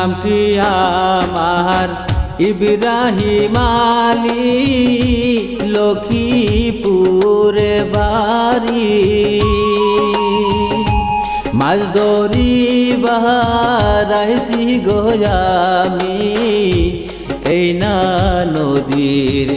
নামটি আমার ইব্রাহিম আলী, লক্ষ্মীপুরে বাড়ি। মাছ ধরিবার আইছি গো আমি, এই না নদীর